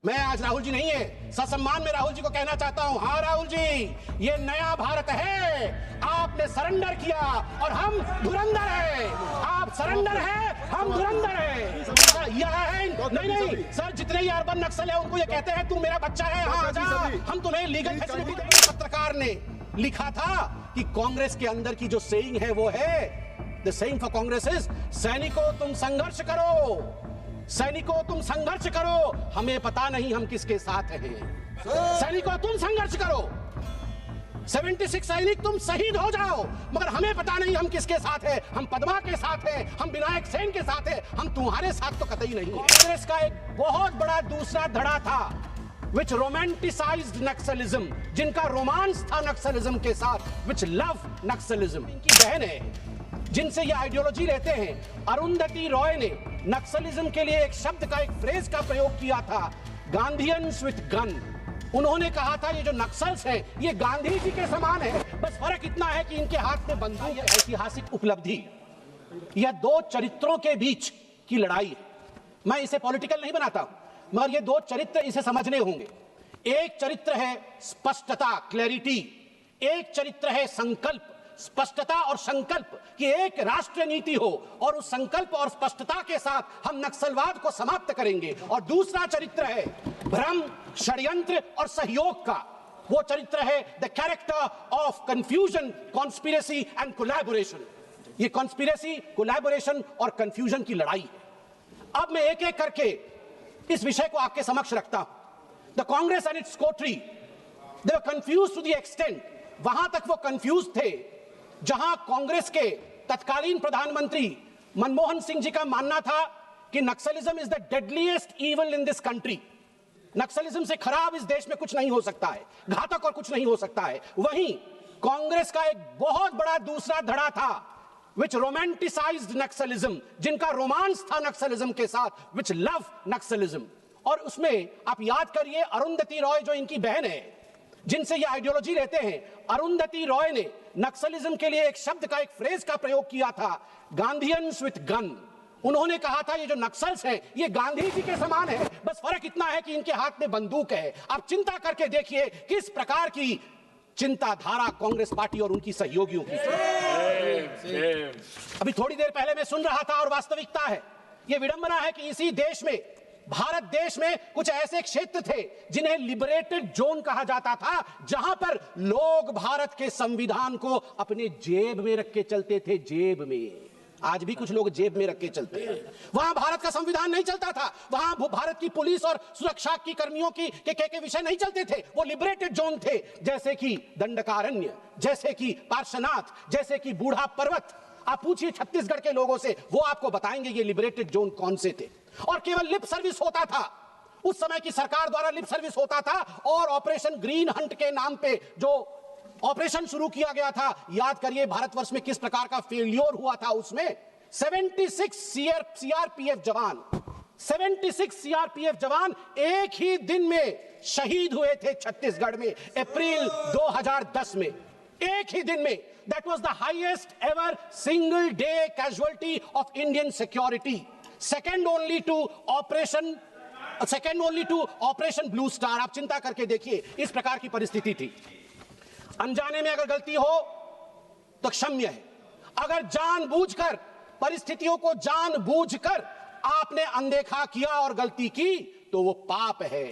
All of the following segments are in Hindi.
मैं आज राहुल जी नहीं है, ससम्मान में राहुल जी को कहना चाहता हूं, हाँ राहुल जी, ये नया भारत है। आपने सरेंडर किया और हम धुरंधर है। आप सरेंडर है, हम धुरंधर है। यह है नहीं सर, जितने ही अर्बन नक्सल है उनको ये कहते हैं तू मेरा बच्चा है, हाँ आजा, हम तुम्हें लीगल फैसिलिटी देंगे। पत्रकार ने लिखा था कि कांग्रेस के अंदर की जो सेइंग है वो है, the saying for Congress is, सैनिकों तुम संघर्ष करो, सैनिकों तुम संघर्ष करो, हमें पता नहीं हम किसके साथ हैं। सैनिकों तुम संघर्ष करो, 76 सैनिक तुम शहीद हो जाओ, मगर हमें पता नहीं हम किसके साथ हैं। हम पद्मा के साथ हैं, हम विनायक सेन के साथ हैं, हम तुम्हारे साथ तो कतई नहीं। कांग्रेस का एक बहुत बड़ा दूसरा धड़ा था which romanticized नक्सलिज्म, जिनका रोमांस था नक्सलिज्म के साथ, which love नक्सलिज्म। इनकी बहन है जिनसे ये आइडियोलॉजी लेते हैं, अरुंधति रॉय ने नक्सलिज्म के लिए एक शब्द का, एक फ्रेज का प्रयोग किया था, गांधीयंस विथ गन। उन्होंने कहा था ये जो नक्सल्स हैं ये गांधी जी के समान है, बस फर्क इतना है कि इनके हाथ में बंदूक है। ऐतिहासिक उपलब्धि, यह दो चरित्रों के बीच की लड़ाई है। मैं इसे पॉलिटिकल नहीं बनाता, मगर ये दो चरित्र इसे समझने होंगे। एक चरित्र है स्पष्टता, क्लैरिटी, एक चरित्र है संकल्प, स्पष्टता और संकल्प कि एक राष्ट्र नीति हो और उस संकल्प और स्पष्टता के साथ हम नक्सलवाद को समाप्त करेंगे। और दूसरा चरित्र है भ्रम, षड्यंत्र और सहयोग का, वो चरित्र है the character of confusion, conspiracy and collaboration. ये कॉन्स्पिरेसी, कोलैबोरेशन और कंफ्यूजन की लड़ाई है। अब मैं एक एक करके इस विषय को आपके समक्ष रखता हूं। The Congress and its coterie, they were confused to the extent, वहां तक वो कंफ्यूज थे जहां कांग्रेस के तत्कालीन प्रधानमंत्री मनमोहन सिंह जी का मानना था कि Naxalism is the deadliest evil in this country. Naxalism से खराब इस देश में कुछ नहीं हो सकता है, घातक और कुछ नहीं हो सकता है। वहीं कांग्रेस का एक बहुत बड़ा दूसरा धड़ा था which romanticized नक्सलिज्म, जिनका रोमांस था नक्सलिज्म के साथ, which love नक्सलिज्म। और उसमें आप याद करिए अरुंधति रॉय जो इनकी बहन है, जिनसे ये आइडियोलॉजी लेते हैं, अरुंधति रॉय ने नक्सलिज्म के लिए एक शब्द का, एक फ्रेज का प्रयोग किया था, गांधीयंस विथ गन। उन्होंने कहा था ये जो नक्सल्स हैं ये गांधी जी के समान है, बस फर्क इतना है कि इनके हाथ में बंदूक है। आप चिंता करके देखिए किस प्रकार की चिंताधारा कांग्रेस पार्टी और उनकी सहयोगियों की। अभी थोड़ी देर पहले मैं सुन रहा था और वास्तविकता है, यह विडंबना है कि इसी देश में, भारत देश में कुछ ऐसे क्षेत्र थे जिन्हें लिबरेटेड जोन कहा जाता था, जहां पर लोग भारत के संविधान को अपने जेब में रख के चलते थे। जेब में, आज भी कुछ लोग जेब में रख के चलते हैं। वहां भारत का संविधान नहीं चलता था, वहां भारत की पुलिस और सुरक्षा की कर्मियों के विषय नहीं चलते थे। वो लिबरेटेड जोन थे, जैसे कि दंडकारण्य, जैसे कि पार्श्वनाथ, जैसे कि बूढ़ा पर्वत। आप पूछिए छत्तीसगढ़ के लोगों से, वो आपको बताएंगे ये लिबरेटेड जोन कौन से थे। और केवल लिप सर्विस होता था, उस समय की सरकार द्वारा लिप सर्विस होता था। और ऑपरेशन ग्रीन हंट के नाम पे जो ऑपरेशन शुरू किया गया था, याद करिए भारतवर्ष में किस प्रकार का फेल्योर हुआ था। उसमें 76 सीआरपीएफ जवान, 76 सीआरपीएफ जवान एक ही दिन में शहीद हुए थे छत्तीसगढ़ में, अप्रैल 2010 में, एक ही दिन में। That was the highest ever single day casualty of Indian security, second only to Operation Blue Star. आप चिंता करके देखिए, इस प्रकार की परिस्थिति थी। अनजाने में अगर गलती हो तो क्षम्य है, अगर जानबूझकर, परिस्थितियों को जानबूझकर आपने अनदेखा किया और गलती की तो वो पाप है।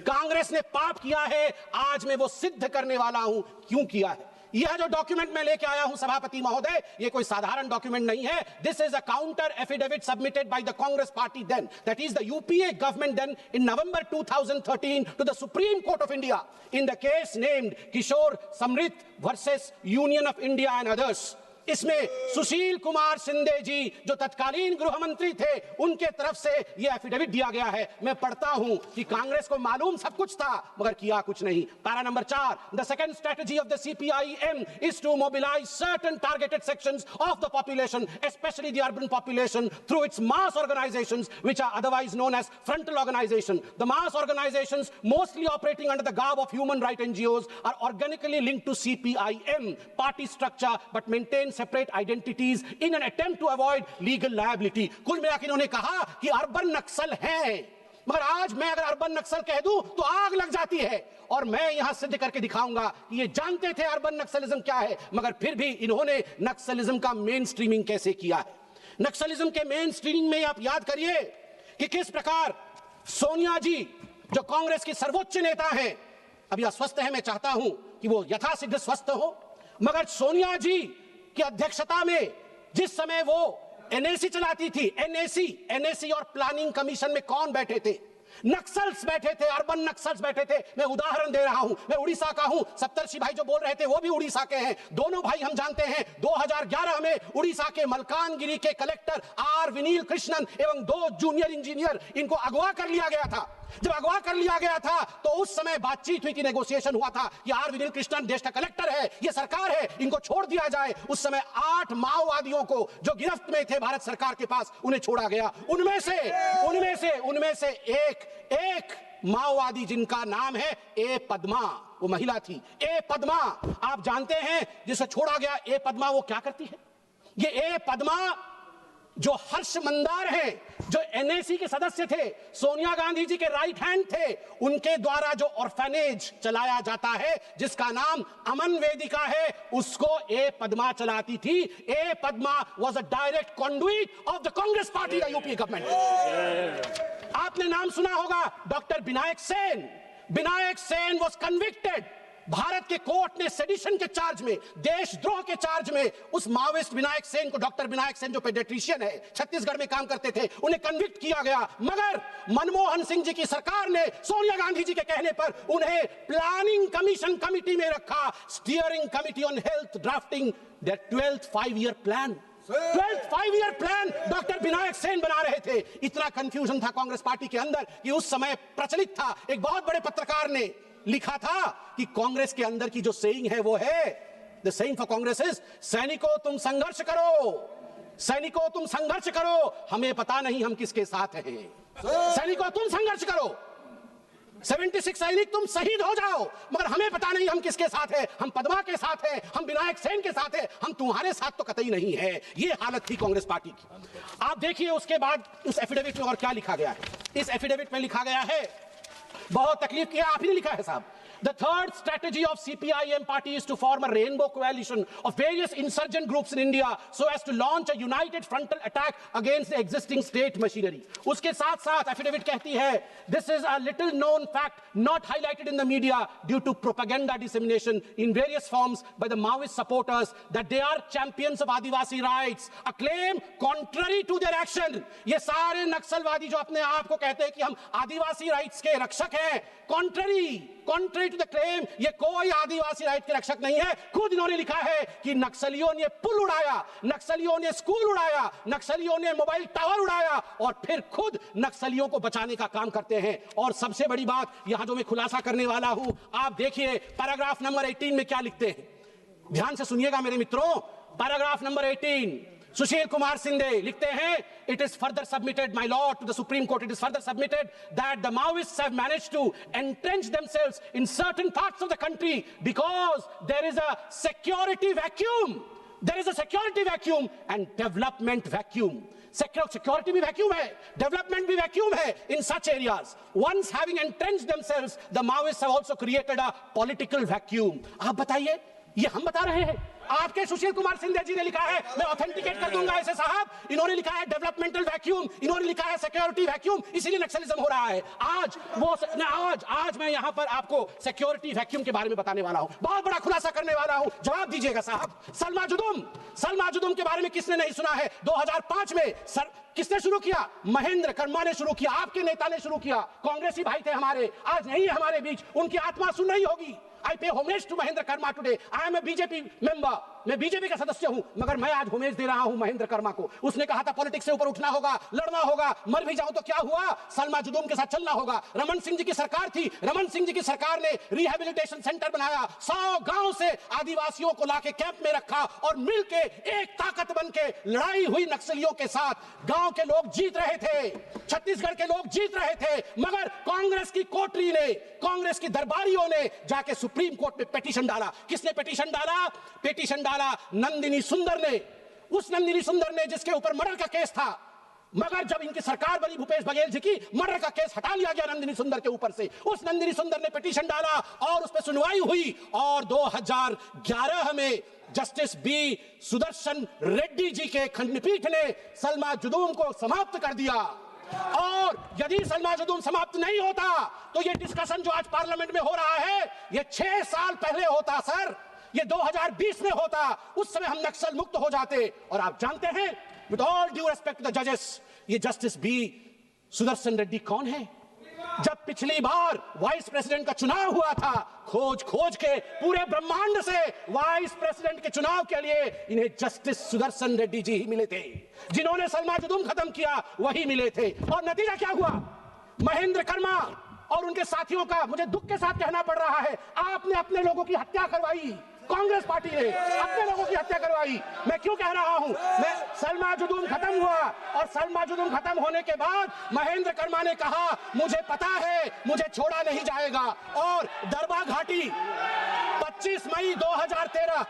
कांग्रेस ने पाप किया है, आज मैं वो सिद्ध करने वाला हूं क्यों किया है। यह जो डॉक्यूमेंट मैं लेके आया हूं सभापति महोदय, ये कोई साधारण डॉक्यूमेंट नहीं है। This is a counter affidavit submitted by the Congress party then, that is the UPA government then, in November 2013 to the Supreme Court of India in the case named Kishore Samrit versus Union of India and others। इसमें सुशील कुमार शिंदे जी जो तत्कालीन गृह मंत्री थे, उनके तरफ से यह एफिडेविट दिया गया है। मैं पढ़ता हूं कि कांग्रेस को मालूम सब कुछ था मगर किया कुछ नहीं। Para number 4, the second strategy of the CPIM is to mobilise certain targeted sections of the population, specially the urban population, through its mass organisations which are otherwise known as frontal organisation. The mass organisations mostly operating under the garb of human right NGOs are organically linked to CPIM party structure but maintain separate identities in an attempt to avoid legal liability। कुल मिलाकर इन्होंने कहा कि अर्बन नक्सल हैं, मगर आज मैं अगर अर्बन नक्सल कह दूं तो आग लग जाती है। और मैं यहां सिद्ध करके दिखाऊंगा कि ये जानते थे अर्बन नक्सलिज्म क्या है, मगर फिर भी इन्होंने नक्सलिज्म का मेन स्ट्रीमिंग कैसे किया है। नक्सलिज्म के मेन स्ट्रीमिंग में आप याद करिए कि किस प्रकार सोनिया जी जो कांग्रेस की सर्वोच्च नेता हैं, अभी अस्वस्थ है, मैं चाहता हूं कि वो यथाशीघ्र स्वस्थ हो, मगर सोनिया जी की अध्यक्षता में जिस समय वो एनएसी चलाती थी, एनएसी और प्लानिंग कमीशन में कौन बैठे थे? नक्सल्स बैठे थे, अर्बन नक्सल्स बैठे थे। मैं उदाहरण दे रहा हूं, मैं उड़ीसा का हूं, सप्तर्षि भाई जो बोल रहे थे वो भी उड़ीसा के हैं। दोनों भाई हम जानते हैं 2011 में उड़ीसा के मलकानगिरी के कलेक्टर आर विनील कृष्णन एवं 2 जूनियर इंजीनियर इनको अगवा कर लिया गया था। जब अगवा कर लिया गया था तो उस समय बातचीत हुई थी, नेगोशिएशन हुआ था कि आर विनील कृष्णन देश का कलेक्टर है, ये सरकार है, इनको छोड़ दिया जाए। उस समय 8 माओवादियों को जो गिरफ्त में थे भारत सरकार के पास, उन्हें छोड़ा गया। उनमें से एक माओवादी जिनका नाम है ए पद्मा, वो महिला थी, ए पद्मा। आप जानते हैं जिसे छोड़ा गया ए पद्मा वो क्या करती है? ये ए पद्मा जो हर्ष मंदार है, जो एनएसी के सदस्य थे, सोनिया गांधी जी के राइट हैंड थे, उनके द्वारा जो ऑर्फेनेज चलाया जाता है जिसका नाम अमन वेदिका है, उसको ए पद्मा चलाती थी। ए Padma was a direct conduit of the Congress party, the UP government. आपने नाम सुना होगा doctor Vinayak Sen. Vinayak Sen was convicted. Bharat के कोर्ट ने सेडिशन के चार्ज में, देशद्रोह के चार्ज में उस माओइस्ट विनायक सेन को, डॉक्टर विनायक सेन जो पेडियाट्रिशियन है, छत्तीसगढ़ में काम करते थे, उन्हें कन्विक्ट किया गया। मगर मनमोहन सिंह जी की सरकार ने सोनिया गांधी जी के कहने पर उन्हें प्लानिंग कमीशन कमिटी में रखा, steering committee on health, drafting the 12th 5-year plan. 12th 5-year plan doctor Vinayak Sen बना रहे थे। इतना कंफ्यूजन था कांग्रेस पार्टी के अंदर कि उस समय प्रचलित था, एक बहुत बड़े पत्रकार ने लिखा था कि कांग्रेस के अंदर की जो सेइंग है वो है, the saying for Congress is, सैनिकों तुम संघर्ष करो, सैनिकों तुम संघर्ष करो, हमें पता नहीं हम किसके साथ हैं। सैनिकों तुम संघर्ष करो, 76 सैनिक तुम शहीद हो जाओ, मगर हमें पता नहीं हम किसके साथ हैं। हम पद्मा के साथ हैं, हम विनायक सेन के साथ हैं, हम तुम्हारे साथ तो कतई नहीं है। ये हालत थी कांग्रेस पार्टी की। आप देखिए उसके बाद उस एफिडेविट में और क्या लिखा गया है। इस एफिडेविट में लिखा गया है, बहुत तकलीफ किया, आप ही ने लिखा है साहब। The third strategy of CPIM party is to form a rainbow coalition of various insurgent groups in India so as to launch a united frontal attack against the existing state machinery. उसके साथ साथ एफिडेविट कहती है, this is a little known fact not highlighted in the media due to propaganda dissemination in various forms by the Maoist supporters that they are champions of Adivasi rights, a claim contrary to their action. ये सारे नक्सलवादी जो अपने आप को कहते हैं कि हम आदिवासी राइट्स के रक्षक हैं, contrary to the claim, ये कोई आदिवासी राइट के रक्षक नहीं है। खुद इन्होंने लिखा है कि नक्सलियों ने पुल उड़ाया, नक्सलियों ने स्कूल उड़ाया, नक्सलियों ने मोबाइल टावर उड़ाया और फिर खुद नक्सलियों को बचाने का काम करते हैं। और सबसे बड़ी बात यहां जो मैं खुलासा करने वाला हूं, आप देखिए पैराग्राफ नंबर 18 में क्या लिखते हैं, ध्यान से सुनिएगा मेरे मित्रों। पैराग्राफ नंबर 18, सुशील कुमार सिंधे लिखते हैं, it is further submitted, my lord, to the Supreme Court, it is further submitted that the Maoists have managed to entrench themselves in certain parts of the country because there is a security vacuum. There is a security vacuum and development vacuum. Security भी vacuum है, development भी vacuum है in such areas. Once having entrenched themselves, the Maoists have also created a political vacuum. आप बताइए, ये हम बता रहे हैं, आपके सुशील कुमार सिंधे जी ने लिखा है, मैं ऑथेंटिकेट कर दूंगा ऐसे साहब। इन्होंने लिखा है डेवलपमेंटल वैक्यूम, इन्होंने लिखा है सिक्योरिटी वैक्यूम, इसीलिए नक्सलिज्म हो रहा है। आज मैं यहां पर आपको सिक्योरिटी वैक्यूम के बारे में बताने वाला हूं, बहुत बड़ा खुलासा करने वाला हूं, जवाब दीजिएगा साहब। सलमा जुदुम के बारे में किसने नहीं सुना है? 2005 में किसने शुरू किया? महेंद्र कर्मा ने शुरू किया, आपके नेता ने शुरू किया, कांग्रेसी भाई थे हमारे, आज नहीं है हमारे बीच, उनकी आत्मा सुन रही होगी। I pay homage to Mahendra Karma today. I am a BJP member. मैं बीजेपी का सदस्य हूं, मगर मैं आज होमेज दे रहा हूं महेंद्र कर्मा को। उसने कहा था पॉलिटिक्स से ऊपर उठना होगा, लड़ना होगा, मर भी जाऊं तो क्या हुआ, सलमा जुदुम के साथ चलना होगा। रमन सिंह जी की सरकार थी, रमन सिंह जी की सरकार ने रिहेबिलिटेशन सेंटर बनाया, 100 गांव से आदिवासियों को लाके कैंप में रखा और मिलके एक ताकत बनके लड़ाई हुई नक्सलियों के साथ। गांव के लोग जीत रहे थे, छत्तीसगढ़ के लोग जीत रहे थे, मगर कांग्रेस की कोटरी ने, कांग्रेस की दरबारियों ने जाके सुप्रीम कोर्ट में पिटीशन डाला। किसने पिटीशन डाला? पिटीशन डाला नंदिनी सुंदर ने। उस नंदिनी सुंदर ने जिसके ऊपर मर्डर का केस था, मगर जब इनकी सरकार बनी भूपेश बघेल जी की, मर्डर का केस हटा लिया गया नंदिनी सुंदर के ऊपर से। उस नंदिनी सुंदर ने पिटीशन डाला और उस पर सुनवाई हुई और 2011 में जस्टिस बी सुदर्शन रेड्डी जी के खंडपीठ ने सलमा जुदूम को समाप्त कर दिया। और यदि सलमा जुदूम समाप्त नहीं होता तो ये डिस्कशन जो आज पार्लियामेंट में हो रहा है ये 6 साल पहले होता सर, ये 2020 में होता। उस समय हम नक्सल मुक्त हो जाते। और आप जानते हैं, with all due respect to the जजेस, ये जस्टिस बी सुदर्शन रेड्डी कौन है? जब पिछली बार वाइस प्रेसिडेंट का चुनाव हुआ था, खोज खोज के पूरे ब्रह्मांड से वाइस प्रेसिडेंट के चुनाव के लिए इन्हें जस्टिस सुदर्शन रेड्डी जी ही मिले थे। जिन्होंने सलमा जुदूम खत्म किया वही मिले थे। और नतीजा क्या हुआ? महेंद्र कर्मा और उनके साथियों का, मुझे दुख के साथ कहना पड़ रहा है, आपने अपने लोगों की हत्या करवाई। कांग्रेस पार्टी ने अपने लोगों की हत्या करवाई। मैं क्यों कह रहा हूं? मैं सलमा जुदूम खत्म हुआ और सलमा जुदूम खत्म होने के बाद महेंद्र कर्मा ने कहा मुझे पता है मुझे छोड़ा नहीं जाएगा। और दरबा घाटी 25 मई 2013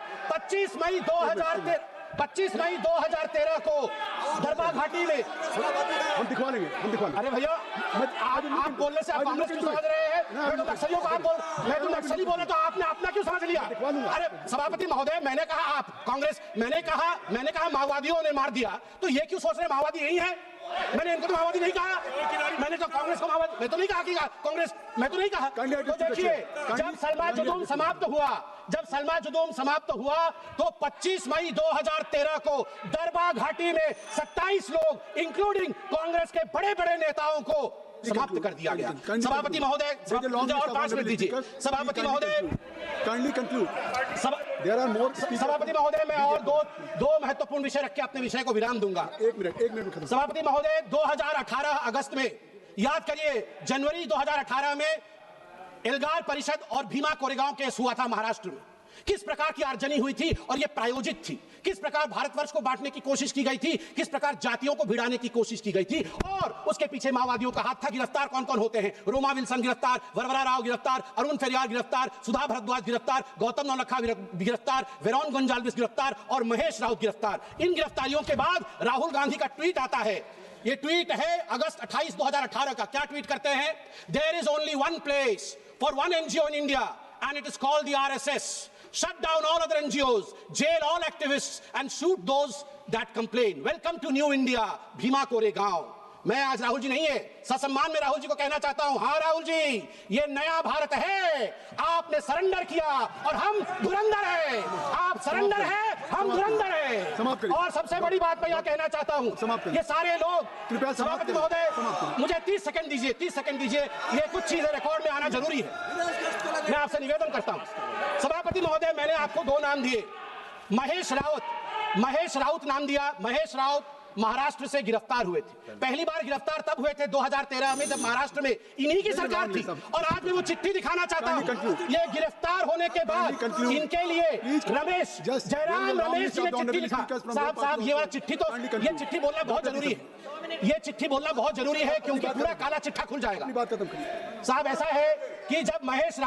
को दरबा घाटी में हम दिखवा लेंगे। अरे भैया, आप बोलने से आप कांग्रेस क्यों समझ रहे हैं? मैं तो नक्सलियों को आप बोल, मैं तो नक्सली बोले तो आपने अपना क्यों समझ लिया? अरे सभापति महोदय, मैंने कहा आप कांग्रेस, मैंने कहा माओवादियों ने मार दिया, तो ये क्यों सोच रहे माओवादी यही है? मैंने इनको तो माओवादी नहीं कहा। मैंने तो कांग्रेस को माओवादी, मैं तो नहीं कहा कि कांग्रेस, मैं तो नहीं कहा। तो देखिए, जब सलमा जुदूम समाप्त हुआ तो 25 मई 2013 को दरबा घाटी में 27 लोग इंक्लूडिंग कांग्रेस के बड़े बड़े नेताओं को समाप्त कर दिया गया। सभापति महोदय, और 5 मिनट दीजिए। सभापति महोदय, सभापति महोदय, मैं और दो महत्वपूर्ण विषय रख के अपने विषय को विराम दूंगा। एक मिनट। सभापति महोदय, 2018 अगस्त में, याद करिए, जनवरी 2018 में एल्गार परिषद और भीमा कोरेगांव केस हुआ था महाराष्ट्र में। किस प्रकार की आर्जनी हुई थी और यह प्रायोजित थी, किस प्रकार भारतवर्ष को बांटने की कोशिश की गई थी, किस प्रकार जातियों को भिड़ाने की कोशिश की गई थी, और उसके पीछे माओवादियों का हाथ था। गिरफ्तार कौन कौन होते हैं? रोमा विल्सन गिरफ्तार, वरवरा राव गिरफ्तार, अरुण फेरियार गिरफ्तार, सुधा भारद्वाज गिरफ्तार, गौतम नौलखा गिरफ्तार, वेरोन गोंजाल्विस गिरफ्तार और महेश राउत गिरफ्तार। इन गिरफ्तारियों के बाद राहुल गांधी का ट्वीट आता है। ये ट्वीट है अगस्त 28, 2018 का। क्या ट्वीट करते हैं? There is only one place for one NGO in India and it is called the RSS. Shut down all other NGOs, jail all activists and shoot those that complain. Welcome to New India, Bhima Koregaon. मैं आज राहुल जी नहीं है, ससम्मान में राहुल जी को कहना चाहता हूं, हाँ राहुल जी, ये नया भारत है। आपने सरेंडर किया और हम धुरंधर हैं। आप सरेंडर हैं, हम धुरंधर हैं। और सबसे बड़ी बात मैं यह कहना चाहता हूं, ये सारे लोग, सभापति महोदय, मुझे 30 सेकंड दीजिए। ये कुछ चीजें रिकॉर्ड में आना जरूरी है। मैं आपसे निवेदन करता हूं सभापति महोदय, मैंने आपको 2 नाम दिए, महेश राउत नाम दिया। महेश राउत महाराष्ट्र से गिरफ्तार हुए थे। पहली बार गिरफ्तार तब हुए थे 2013 में, जब महाराष्ट्र में इन्हीं की सरकार थी। और आज मैं वो चिट्ठी दिखाना चाहता हूं। ये गिरफ्तार होने के बाद इनके लिए जयराम रमेश जी ने चिट्ठी लिखा। साहब, ये वाला चिट्ठी तो, ये चिट्ठी बोलना बहुत जरूरी है। ये चिट्ठी बोलना बहुत जरूरी है क्योंकि पूरा काला चिट्ठा खुल जाएगा। साहब, ऐसा है कि जब महेश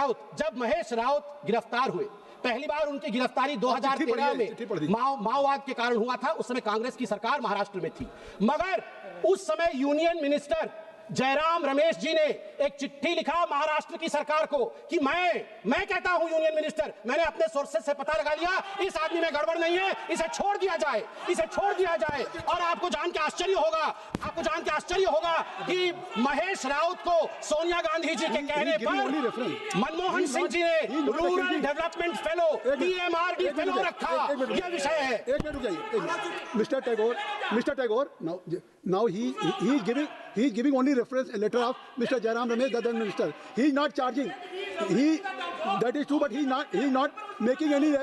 राउत गिरफ्तार हुए, पहली बार उनकी गिरफ्तारी 2013 में माओवाद के कारण हुआ था। उस समय कांग्रेस की सरकार महाराष्ट्र में थी, मगर उस समय यूनियन मिनिस्टर जयराम रमेश जी ने एक चिट्ठी लिखा महाराष्ट्र की सरकार को कि मैं कहता हूं, यूनियन मिनिस्टर, मैंने अपने सोर्सेज से पता लगा लिया, इस आदमी में गड़बड़ नहीं है, इसे छोड़ दिया जाए। और आपको जान के आश्चर्य होगा कि महेश राउत को सोनिया गांधी जी के कहने पर मनमोहन सिंह जी ने rural development fellow, DMRD fellow रखा। यह विषय है। एक मिनट रुक जाइए। Mister Tagore, now he is giving only reference a letter of Mr. Jairam Ramesh, the then minister. He is not charging. That is true, but he is not making any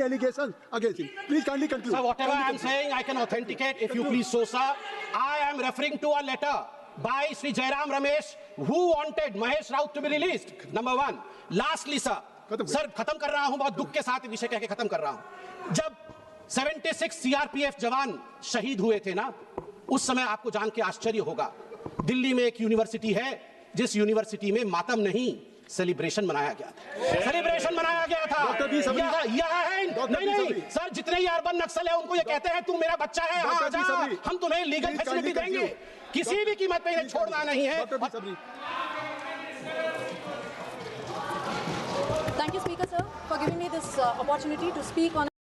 allegations against him. Please kindly conclude. Sir, whatever I am saying, I can authenticate if you please so, sir. I am referring to a letter by Sri Jairam Ramesh who wanted Mahesh Raut to be released. Number 1. Lastly, sir, खत्म कर रहा हूं, बहुत दुख के साथ विषय कह के खत्म कर रहा हूं। जब 76 CRPF जवान शहीद हुए थे ना, उस समय आपको जान के आश्चर्य होगा, दिल्ली में एक यूनिवर्सिटी है जिस यूनिवर्सिटी में मातम नहीं, सेलिब्रेशन मनाया गया था, सेलिब्रेशन मनाया गया था। डॉक्टर बी सबरी, यह है नहीं सर, जितने ये अर्बन नक्सल है उनको ये कहते हैं तू मेरा बच्चा है, हाँ आजा, हम तुम्हें लीगल फैसिलिटी देंगे, किसी भी कीमत पे इन्हें छोड़ना नहीं है। Thank you, Speaker, sir, for giving me this opportunity to speak on